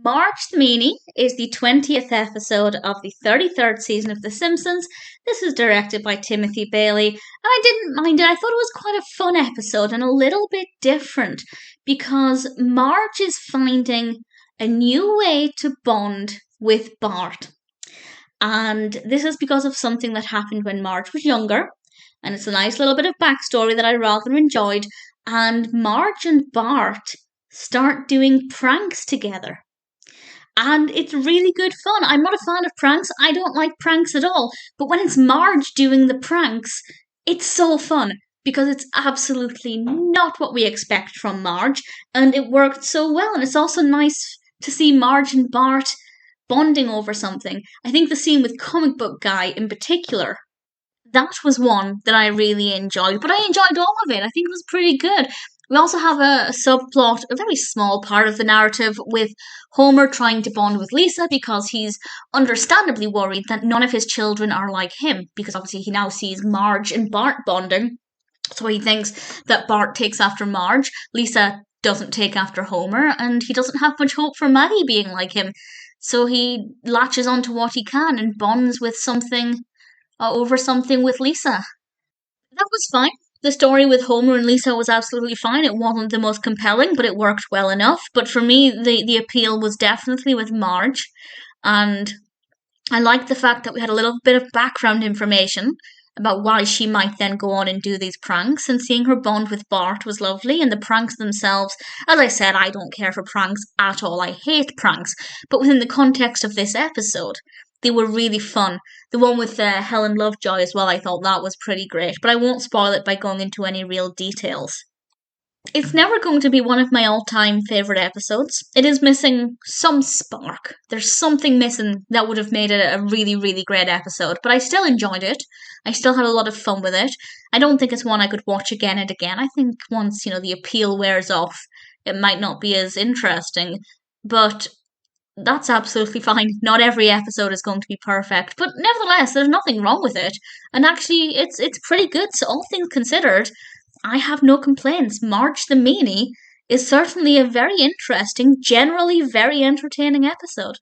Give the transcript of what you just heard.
Marge the Meanie is the 20th episode of the 33rd season of The Simpsons. This is directed by Timothy Bailey, and I didn't mind it. I thought it was quite a fun episode and a little bit different because Marge is finding a new way to bond with Bart. And this is because of something that happened when Marge was younger, and it's a nice little bit of backstory that I rather enjoyed. And Marge and Bart start doing pranks together. And it's really good fun. I'm not a fan of pranks. I don't like pranks at all. But when it's Marge doing the pranks, it's so fun because it's absolutely not what we expect from Marge. And it worked so well. And it's also nice to see Marge and Bart bonding over something. I think the scene with Comic Book Guy in particular, that was one that I really enjoyed. But I enjoyed all of it. I think it was pretty good. We also have a subplot, a very small part of the narrative, with Homer trying to bond with Lisa because he's understandably worried that none of his children are like him, because obviously he now sees Marge and Bart bonding. So he thinks that Bart takes after Marge, Lisa doesn't take after Homer, and he doesn't have much hope for Maggie being like him. So he latches onto what he can and bonds with something, over something with Lisa. That was fine. The story with Homer and Lisa was absolutely fine. It wasn't the most compelling, but it worked well enough. But for me, the appeal was definitely with Marge. And I liked the fact that we had a little bit of background information about why she might then go on and do these pranks. And seeing her bond with Bart was lovely. And the pranks themselves, as I said, I don't care for pranks at all. I hate pranks. But within the context of this episode, they were really fun. The one with Helen Lovejoy as well, I thought that was pretty great, but I won't spoil it by going into any real details. It's never going to be one of my all-time favourite episodes. It is missing some spark. There's something missing that would have made it a really, really great episode, but I still enjoyed it. I still had a lot of fun with it. I don't think it's one I could watch again and again. I think once, the appeal wears off, it might not be as interesting, but that's absolutely fine. Not every episode is going to be perfect, but nevertheless, there's nothing wrong with it. And actually, it's pretty good. So all things considered, I have no complaints. Marge the Meanie is certainly a very interesting, generally very entertaining episode.